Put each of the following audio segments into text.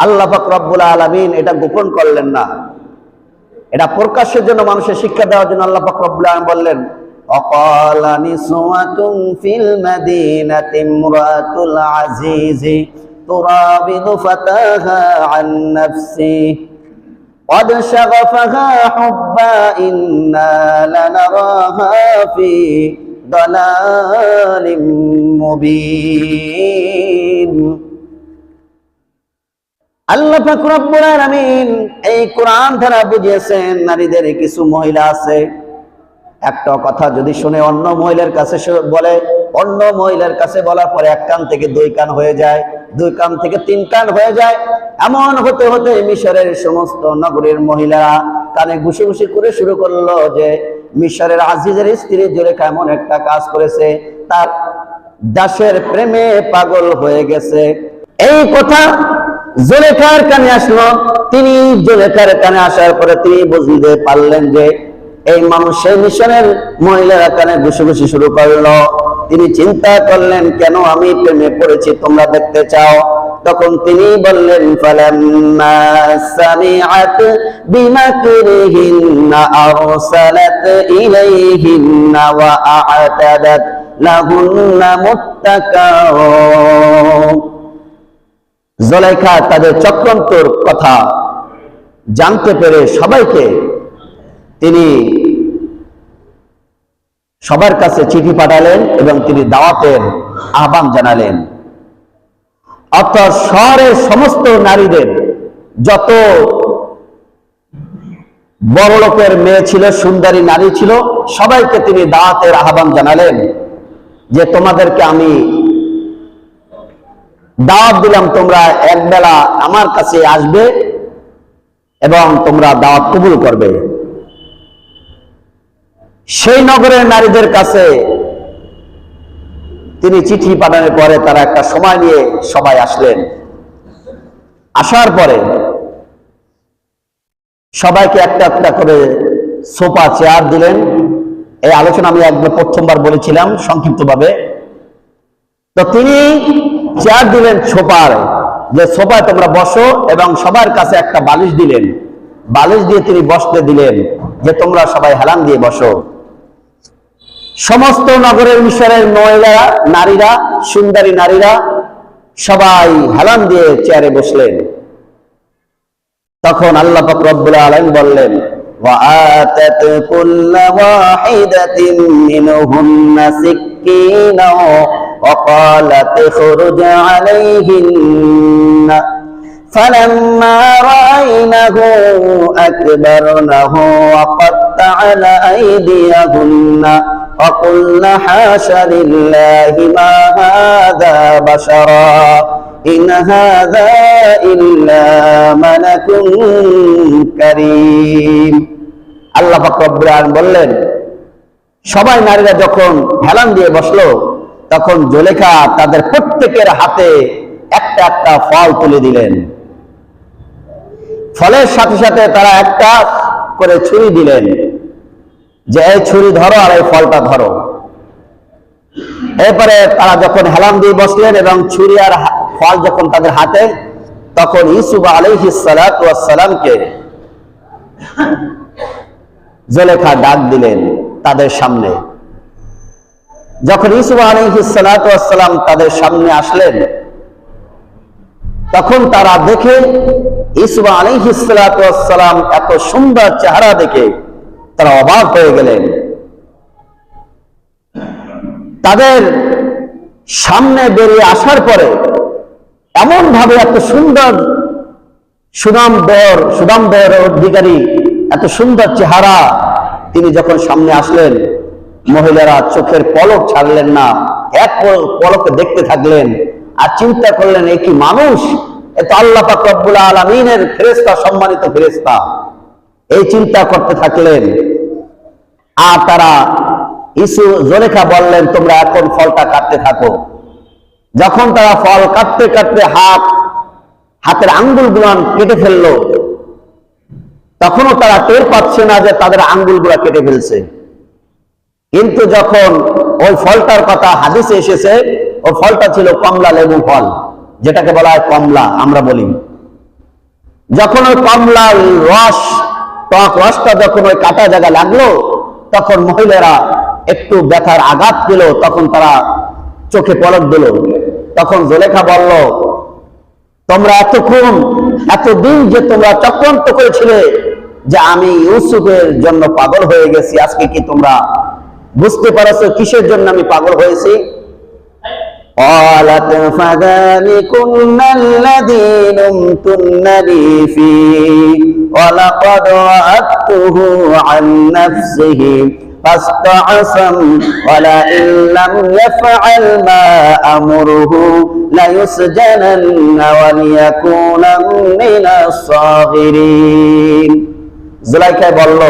আল্লাহ পাক রব্বুল আলামিন এটা গোপন করলেন না, এটা প্রকাশের জন্য মানুষের শিক্ষা দেওয়ার জন্য আল্লাহ পাক রব্বুল আলামিন বললেন, অকালা নিসওয়াতুন ফিল মাদিনাতি ইমরাতুল আজিজি তুরাবিদু ফাতাহা আন নাফসি قد شغفها حبا إنا لنراها في ضلال مبين। আল্লাহ পাক রব্বুল আলামিন এই কোরআন দ্বারা বুঝিয়েছেন, নারীদের কিছু মহিলা আছে একটা কথা যদি শুনে অন্য মহিলার কাছে বলে, অন্য মহিলার কাছে বলার পরে এক কান থেকে দুই কান হয়ে যায়, দুই কান থেকে তিন কান হয়ে যায়। এমন হতে হতে মিশরের সমস্ত নগরীর মহিলারা কানে ঘুষি ঘুষি করে শুরু করলো যে মিশরের আজিজের স্ত্রী জুলেখা এমন একটা কাজ করেছে, তার দাসের প্রেমে পাগল হয়ে গেছে। এই কথা জুলেখার কানে আসলো। তিনি জুলেখার কানে আসার পরে তিনি বুঝতে পারলেন যে এই মানুষের মিশনের মহিলারা কানে ঘুষি ঘুষি শুরু করলো। তিনি চিন্তা করলেন, কেন আমি প্রেমে পড়েছি তোমরা দেখতে চাও? তখন তিনি বললেন, ফালাম্মা সামিআত বিমাকরিহিন্না আরসালাত ইলাইহিন্না ওয়া আ'তাদাত লাহুন্না মুত্তাকাও। জুলেখা তাদের চক্রান্তর কথা জানতে পেরে সবাইকে তিনি সবার কাছে চিঠি পাঠালেন এবং তিনি দাওয়াতের আহ্বান জানালেন। অর্থাৎ শহরের সমস্ত নারীদের, যত বড় লোকের মেয়ে ছিল, সুন্দরী নারী ছিল, সবাইকে তিনি দাওয়াতের আহ্বান জানালেন যে তোমাদেরকে আমি দাওয়াত দিলাম, তোমরা একবেলা আমার কাছে আসবে এবং তোমরা দাওয়াত কবুল করবে। সেই নগরের নারীদের কাছে তিনি চিঠি পাঠানোর পরে তারা একটা সময় নিয়ে সবাই আসলেন। আসার পরে সবাইকে একটা একটা করে সোফা চেয়ার দিলেন। এই আলোচনা আমি একবার প্রথমবার বলেছিলাম সংক্ষিপ্তভাবে। তো তিনি চেয়ার দিলেন সোফার, যে সোফায় তোমরা বসো, এবং সবার কাছে একটা বালিশ দিলেন। বালিশ দিয়ে তিনি বসতে দিলেন যে তোমরা সবাই হেলান দিয়ে বসো। সমস্ত নগরের মিশরের মহিলারা, নারীরা, সুন্দরী নারীরা সবাই হেলান দিয়ে চেয়ারে বসলেন। তখন আল্লাহ পাক রব্বুল আলামিন বললেন, ওয়া আতাত কুল্লা ওয়াহিদাতিন মিনহুন্না সিক্কিনা ওয়া ক্বালাত খুরুজ আলাইহিন্না ফালাম্মা রাআইনাহু আকবারনাহু ওয়া ক্বাত্তা'না আইদিয়াহুন্না وقلنا حاش لله ما هذا بشرا إن هذا إلا ملك كريم। আল্লাহ পাক রব্বুল আলামিন বললেন, সবাই নারীরা যখন হেলান দিয়ে বসলো, তখন জুলেখা তাদের প্রত্যেকের হাতে একটা একটা ফল তুলে দিলেন। ফলের সাথে সাথে তারা একটা করে ছুরি দিলেন, যে এই ছুরি ধরো আর এই ফলটা ধরো। এরপরে তারা যখন হেলান দিয়ে বসলেন এবং ছুরি আর ফল যখন তাদের হাতে, তখন ইউসুফ আলাইহিস সালাতু ওয়াস সালামকে জুলেখা ডাক দিলেন তাদের সামনে। যখন ইউসুফ আলাইহিস সালাতু ওয়াস সালাম তাদের সামনে আসলেন, তখন তারা দেখে ইউসুফ আলাইহিস সালাতু ওয়াস সালাম এত সুন্দর চেহারা দেখে তারা অবাক হয়ে গেলেন। তাদের সামনে বেরিয়ে আসার পরে এমন ভাবে এত সুন্দর সুনামধর অধিকারী, এত সুন্দর চেহারা, তিনি যখন সামনে আসলেন, মহিলারা চোখের পলক ছাড়লেন না, এক পলকে দেখতে থাকলেন আর চিন্তা করলেন, এ কি মানুষ? এ তো আল্লাহ পাক রব্বুল আলামিনের ফেরেশতা, সম্মানিত ফেরেশতা। এই চিন্তা করতে থাকলেন। আর তারা জুলেখা বললেন, তোমরা এখন ফলটা কাটতে থাকো। যখন তারা ফল কাটতে কাটতে হাতের আঙ্গুলগুলো কেটে ফেললো, তখনও তারা টের পাচ্ছে না যে তাদের আঙ্গুলগুলো কেটে ফেলছে। কিন্তু যখন ওই ফলটার কথা হাদিসে এসেছে, ওই ফলটা ছিল কমলা লেবু ফল, যেটাকে বলা হয় কমলা আমরা বলি। যখন ওই কমলার রস, টক রসটা যখন ওই কাটা জায়গা লাগলো, তখন মহিলারা একটু ব্যথার আঘাত পেল, তখন তারা চোখে পলক দিল। তখন জুলেখা বলল, তোমরা এতদিন যে তোমরা চক্রান্ত করেছিলে যে আমি ইউসুফের জন্য পাগল হয়ে গেছি, আজকে কি তোমরা বুঝতে পারছো কিসের জন্য আমি পাগল হয়েছি? قالت فذلكن الذي لمتنني فيه ولقد رأته عن نفسه فاستعصم ولئن لم يفعل ما أمره ليسجنن وليكون من الصاغرين। জুলাইখা বলল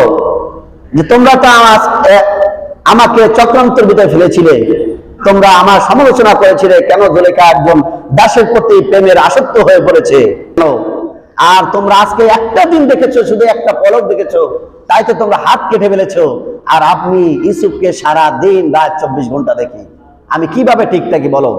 যে তোমরা তো আমাকে চক্রান্তের ভিতরে ফেলেছিলে, তোমরা আমার সমালোচনা করেছিলে কেন জুলেখা একজন দাসের প্রতি প্রেমের আসক্ত হয়ে পড়েছে, আর তোমরা আজকে একটা দিন দেখেছো, শুধু একটা পলক দেখেছো, তাই তো তোমরা হাত কেটে ফেলেছো। আর আপনি ইউসুফকে সারা দিন রাত 24 ঘন্টা দেখি, আমি কিভাবে ঠিক থাকি বলো?